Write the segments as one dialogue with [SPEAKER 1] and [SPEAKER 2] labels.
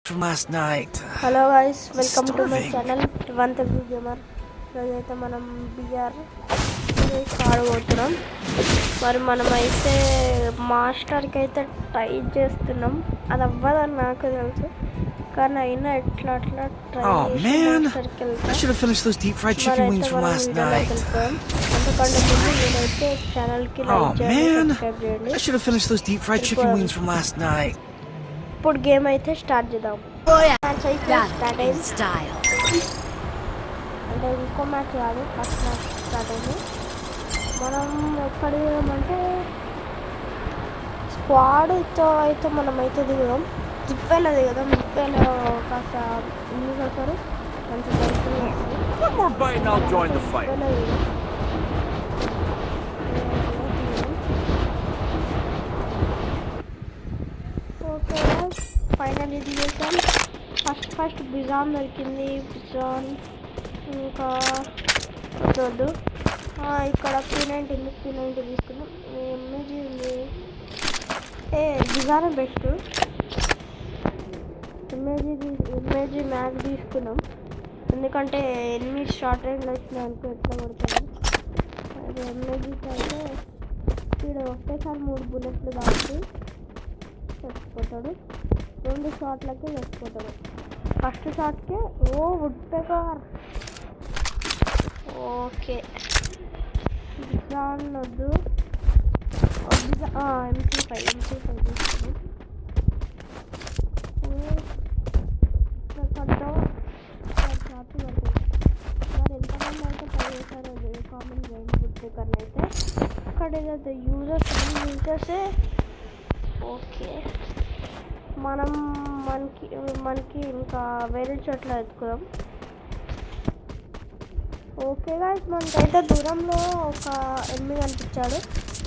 [SPEAKER 1] from last night.
[SPEAKER 2] Hello guys, welcome to my
[SPEAKER 1] Starving.
[SPEAKER 2] Channel Rivanth gamer. ఈరోజైతే మనం BR ఆడబోతున్నాం. మరి మనమైతే మాస్టర్కి అయితే ట్రై చేస్తున్నాం. అది అవ్వదని నాకు తెలుసు, కానీ అయినా ఎట్లా అట్లా ట్రై చేసి మాస్టర్కి
[SPEAKER 1] I should have finished those deep fried chicken wings from last night.
[SPEAKER 2] అంతకంటే ముందు నేనైతే ఛానల్కి లైక్ చేయండి, సబ్స్క్రైబ్ చేయండి.
[SPEAKER 1] I should have finished those deep fried chicken wings from last night.
[SPEAKER 2] ఇప్పుడు గేమ్ అయితే స్టార్ట్ చేద్దాం. మ్యాచ్ అయితే స్టార్ట్ అయింది. అంటే ఇంకో మ్యాచ్ కాదు, ఫస్ట్ మ్యాచ్ స్టార్ట్ అయింది. మనం ఎక్కడ దిగామంటే స్క్వాడ్తో అయితే మనం అయితే దిగుదాం. జిప్పేలో దిగుదాం. జిప్పేలో కాస్త ఇల్లు కట్టారు, మంచి బైకులు వస్తాయి. ఓకే, ఫైనల్ ఇది చేసాం. ఫస్ట్ బిజాన్ దొరికింది. బిజాన్ ఇంకా వద్దు. ఇక్కడ P90 ఉంది, P90 తీసుకున్నాం. ఎంఏజీ ఉంది. బిజాన్ బెస్ట్. ఎంఏజీ మ్యాచ్ తీసుకున్నాం, ఎందుకంటే ఎన్ని షార్ట్ రేంజ్లో వచ్చినాయి అనుకో ఎట్లా కొడుతుంది. అది ఎంఏజీకి అయితే ఇక్కడ ఒకేసారి 3 బుల్లెట్లు కాబట్టి చచ్చిపోతాడు. 2 షాట్లకే చచ్చిపోతాడు. ఫస్ట్ షాట్కే వుడ్ పెకర్. ఓకే, వద్దు. MC5 తీసుకుని మరి ఎంతమంది అయితే ట్రై చేశారో కామెంట్ చేయండి. వుడ్ పెకర్ని అయితే అక్కడ యూజర్సే. ఓకే, మనకి ఇంకా వేరే చోట్ల ఎత్తుకుదాం. ఓకే గాయ్స్, మనకైతే దూరంలో ఒక ఎనిమి కనిపించాడు.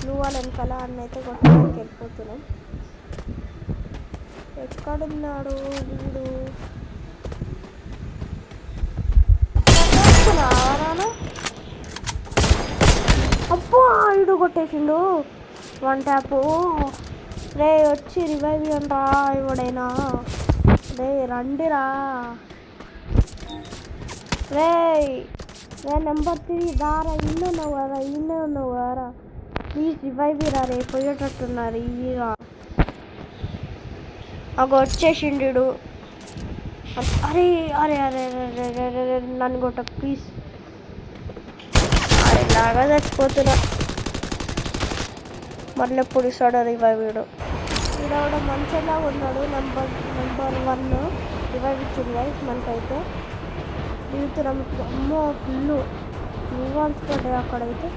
[SPEAKER 2] నువ్వు వాళ్ళ వెనకాల అన్నైతే కొట్టడానికి వెళ్ళిపోతున్నాం. ఎక్కడున్నాడు వీడు? అబ్బో, వీడు కొట్టేసిండు 1 ట్యాప్. రే వచ్చి రివైవ్ ఇవ్వండిరా ఎవడైనా. రే రండిరా. రే నెంబర్ 3 దారా. ఇన్నే ఉన్నావు కదరా, ప్లీజ్ రివైవ్ ఇరా. రే పోయేటట్టున్నారు ఇరా. అగ వచ్చేసిండు. అరే అరే అరే అరే అరే నన్ను కొట్ట ప్లీజ్. అరే లాగా చచ్చిపోతున్నా. మళ్ళీ ఎప్పుడు ఇస్తాడు రివైవ్ వీడు. వీడు కూడా మంచిగా ఉన్నాడు. నెంబర్ 1 రివైవ్ ఇచ్చింది గైస్. మనకైతే దిగుతున్నాం. అమ్మో ఫుల్ న్యూవాన్స్ పడ్డాయి అక్కడైతే.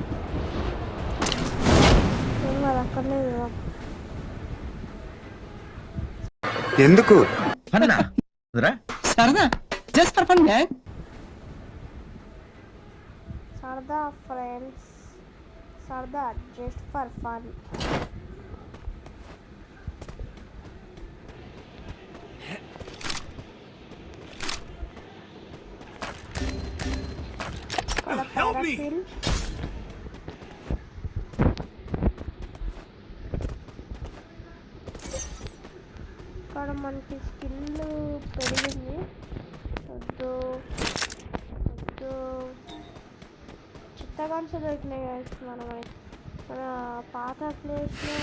[SPEAKER 2] ఏం కాదు, అక్కడనే దిగుదాం.
[SPEAKER 3] ఎందుకు
[SPEAKER 2] సరదా ఫ్రెండ్స్, సరదా జస్ట్ ఫర్ ఫన్. ఇక్కడ మనకి స్కిల్ పెరిగింది. వద్దు చిత్తగాన్స్ దొరికినాయి. మన పాత ప్లేస్లో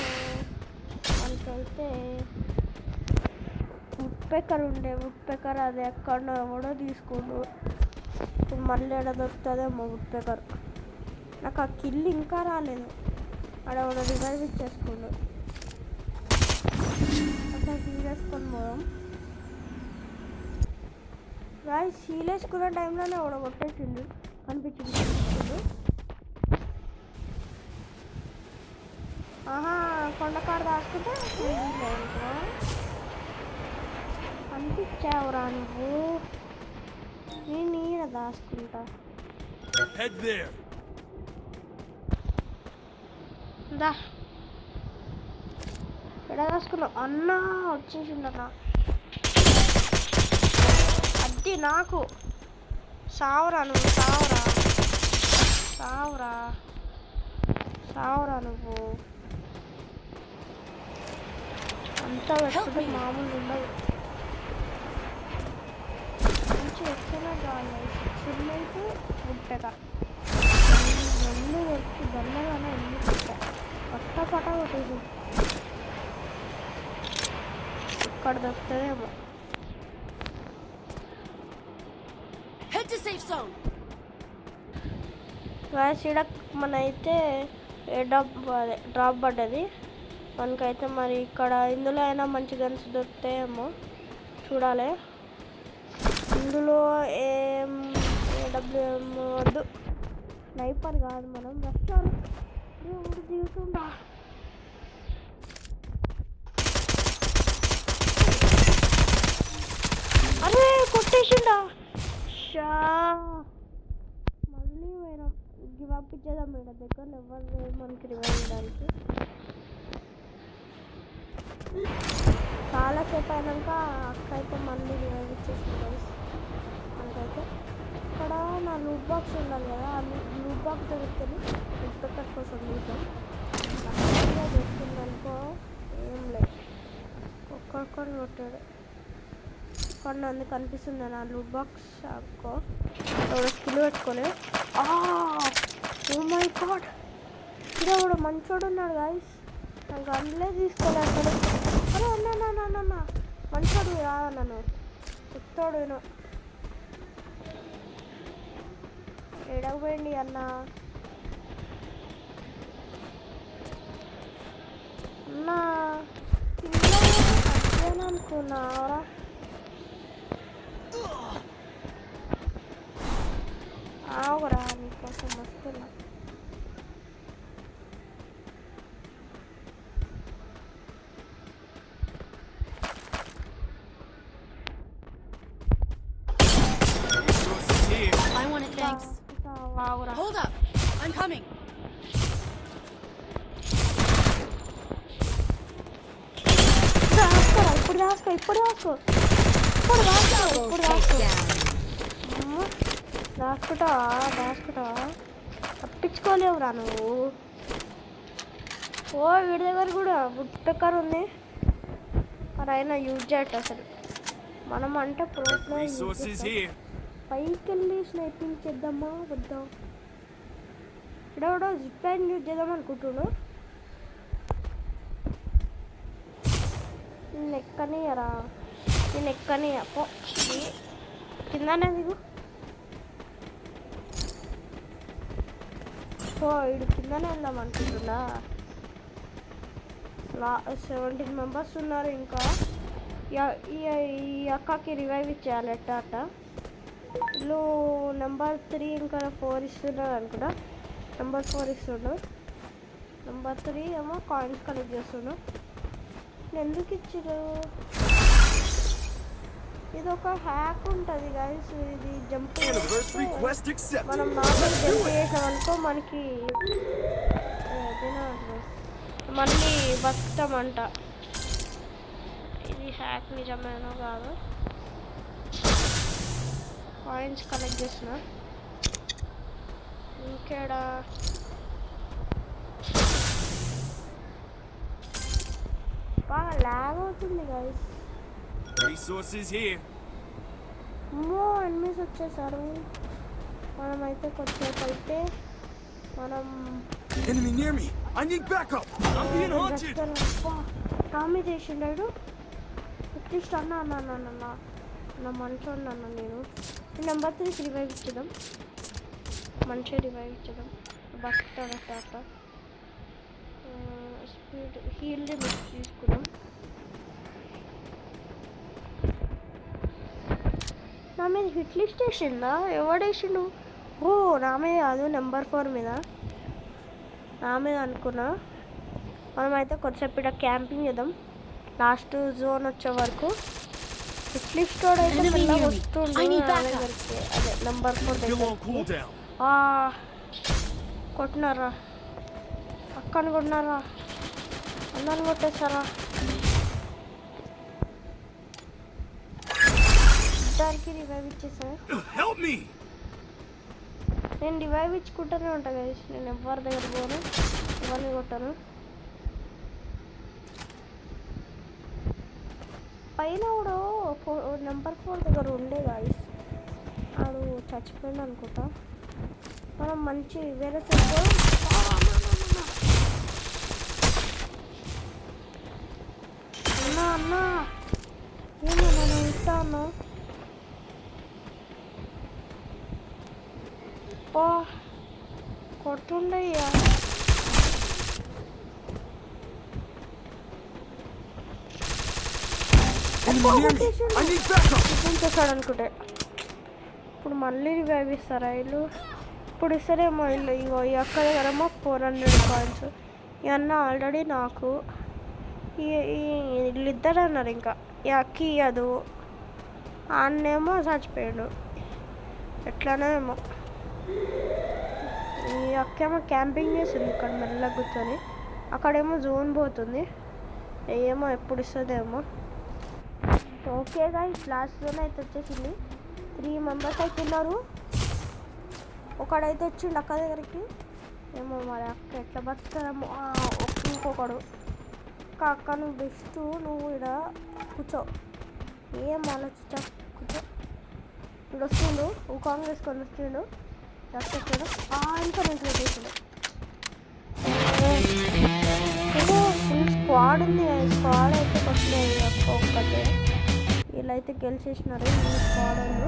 [SPEAKER 2] మనకైతే వుడ్ పెకర్ ఉండే. వుడ్ పెకర్ అది ఎక్కడో ఎవడో తీసుకుండు. ఇప్పుడు మళ్ళీ ఎక్కడ దొరుకుతుందేమో వుడ్ పెకర్. నాకు ఆ కిల్ ఇంకా రాలేదు. ఆడ రివైవ్ ఇచ్చేసుకుండు. అసలు హీల్ వేసుకొని పోదాం గాయ్స్. హీల్ వేసుకున్న టైంలోనే ఎవడో కొట్టేసిండు, కనిపించిండు. కొండకాడ దాచుకుంటే కనిపించావురా నువ్వు. నేను ఈడ దాచుకుంటా. దా ఎక్కడ దాచుకున్నావు అన్నా? వచ్చేసిండన్నా. అది నాకు సావురా నువ్వు. సావురా నువ్వు. అంతా పెట్టుకుంటే మామూలు ఉండదు. కావాలి. సిమెంట్ గుట్టక రెండు వచ్చి దండగానే ఎన్ని పట్ట కొట్టేసి ఇక్కడ దొరుకుతుందేమో. ఇక్కడ మన అయితే డ్రాప్ పడ్డది మనకైతే. మరి ఇక్కడ ఇందులో అయినా మంచి గన్స్ దొరుకుతాయేమో చూడాలి. ఇందులో ఏడబ్ల్యూఎం వద్దు, స్నైపర్ కాదు, మనం రెస్టారెంట్ దిగుతుందా. అరే కొట్టేసిండా షా. మళ్ళీ పోయినాం. గివ్ అప్ ఇచ్చేద్దాం. మేడ దగ్గర ఎవరు మనకి రివైవ్ చేయడానికి. చాలాసేపు అయినాక అక్క అయితే మళ్ళీ రివైవ్ ఇచ్చేసింది. మనకైతే ఇక్కడ నా లూట్ బాక్స్ ఉండాలి కదా, ఆ లూట్ బాక్స్ దొరుకుతుంది. ఇంకొకటి కోసం చూద్దాం. అక్కడ దొరుకుతుందనుకో ఏం లేదు, ఒక్కొక్కరు కొట్టాడు. కొన్ని అందుకు కనిపిస్తుంది నా లూట్ బాక్స్. అక్కో స్కిల్ పెట్టుకోలే. ఓ మై గాడ్, ఇక్కడ కూడా మంచోడు ఉన్నాడు గాయస్. నాకు అందులో తీసుకోలే అక్కడ. అరే అన్న మంచోడు కాదా, నన్ను చెప్తాడు నేను. ఎడగపోయింది అన్న. అన్నా అదేనా అనుకున్నావరా. ఆవురా నీకోసం వస్తున్నా.
[SPEAKER 4] I want it, thanks.
[SPEAKER 2] ఆవురా.
[SPEAKER 4] Hold up, I'm coming.
[SPEAKER 2] ఇప్పుడు రాసుకో దాచుకుంటా తప్పించుకోలేవురా నువ్వు. ఓ వీడి దగ్గర కూడా బుట్టకర్ ఉంది, మరి అయినా యూజ్ చేయట అసలు. మనం అంటే పైకి వెళ్ళి స్నైపింగ్ చేద్దామా వద్దా. ఇక్కడ జిప్ లైన్ యూజ్ చేద్దాం అనుకుంటున్నాను. నేను ఎక్కని అప్పో కిందనే దిగు. సో వీడు కిందనే వెళ్దాం అనుకుంటున్నా. 17 మెంబర్స్ ఉన్నారు. ఇంకా ఈ అక్కకి రివైవ్ ఇచ్చేయాలి ఎట్ట. వీళ్ళు నెంబర్ 3 ఇంకా 4 ఇస్తున్నారు అనుకుంటా. నెంబర్ 4 ఇస్తుండు, నెంబర్ 3 ఏమో కాయిన్స్ కలెక్ట్ చేస్తుండు. ఎందుకు ఇచ్చారు? ఇది ఒక హ్యాక్ ఉంటుంది గైస్. ఇది జంప్ మనం నార్మల్ జంప్ చేసామనుకో మనకి మళ్ళీ బతుకుతామంట. ఇది హ్యాక్ నిజమేనో కాదు. కాయిన్స్ కలెక్ట్ చేసిన. ఇంకేడా బాగా లాగ్ అవుతుంది గైస్. ఎనిమిస్ వచ్చేసారు. మనమైతే కొద్దిసేపు అయితే మనం టామీ చేసిండాడు. అట్లీస్ట్ అన్న నా మంచోడు అన్న. నేను నెంబర్ 3 రివైవ్ ఇచ్చేద్దాం. మంచిగా రివైవ్ ఇచ్చేద్దాం. బతుకుతాడు అట్ట. స్పీడ్ హీల్ మిక్స్ తీసుకున్నాం. నా మీద హిట్ లిస్ట్ వేసిందా? ఎవడేసిండు? ఓ నా మీద కాదు, నెంబర్ 4 మీద. నా మీద అనుకున్నా. మనమైతే కొద్దిసేపు ఇక్కడ క్యాంపింగ్ చేద్దాం లాస్ట్ జోన్ వచ్చే వరకు. హిట్ లిస్ట్ అయితే వస్తుండే దగ్గరికి. అదే నెంబర్ 4 దగ్గరికి. కొట్టినారా అక్కని, కొట్టినారా అందరిని కొట్టేస్తారా. దానికి రివైవ్ ఇచ్చేసాను. నేను రివైవ్ ఇచ్చుకుంటూనే ఉంటాను కదా. నేను ఎవరి దగ్గర పోను, ఎవరిని కొట్టాను. పైన కూడా నెంబర్ 4 దగ్గర ఉండే గాయస్. ఆడు చచ్చిపోయింది అనుకుంటా. మనం మంచి వేరే సైడ్ అన్నా అన్నా ఏమన్నా నేను ఇస్తాను. ఓ కొడుతుండయ్యా. చేశాడు అనుకుంటే ఇప్పుడు మళ్ళీ వేవిస్తారా వీళ్ళు? ఇప్పుడు ఇస్తారేమో వీళ్ళు. ఇగో ఈ అక్క దగ్గరేమో 400 కాయిన్స్. ఈ అన్న ఆల్రెడీ నాకు వీళ్ళిద్దరు అన్నారు. ఇంకా ఈ అక్కి ఇయ్యదు, అన్నేమో చచ్చిపోయాడు. ఎట్లానో ఏమో. ఈ అక్కేమో క్యాంపింగ్ చేస్తుంది ఇక్కడ మెల్లగా కూర్చొని. అక్కడేమో జోన్ పోతుంది. ఏమో ఎప్పుడు ఇస్తుందేమో. ఓకే గాయ్స్, లాస్ట్ జోన్ అయితే వచ్చేసింది. 3 మెంబర్స్ అయితే ఉన్నారు. ఒకడైతే వచ్చిండు అక్క దగ్గరికి. ఏమో మరి అక్క ఎట్లా బతుకుతారేమో. ఇంకొకడు అక్క నువ్వు బెస్ట్, నువ్వు ఇక్కడ కూర్చో, ఏం ఆలోచించా, కూర్చో. ఇప్పుడు వస్తుండు, ఊకాంగ్ వేసుకొని వస్తుండు. వచ్చాడు ఇంకా నుంచి పెట్టేసాడు. ఫుల్ స్క్వాడ్ ఉంది. స్క్వాడ్ అయితే కొట్టలేదు అక్క ఒక్కటే. వీళ్ళైతే గెలిచేసినారు ఈ స్క్వాడ్ వాళ్ళు.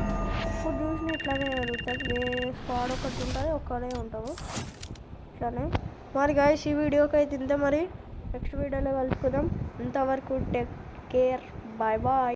[SPEAKER 2] ఇప్పుడు చూసిన ఇట్లానే జరుగుతుంది. వేరే స్క్వాడ్ ఒకటి ఉంటుంది, ఒక్కడే ఉంటావు ఇట్లానే. మరి గాయ్స్ ఈ వీడియోకి అయితే ఇంతే. మరి నెక్స్ట్ వీడియోలో కలుసుకుందాం. అంతవరకు టేక్ కేర్, బాయ్ బాయ్.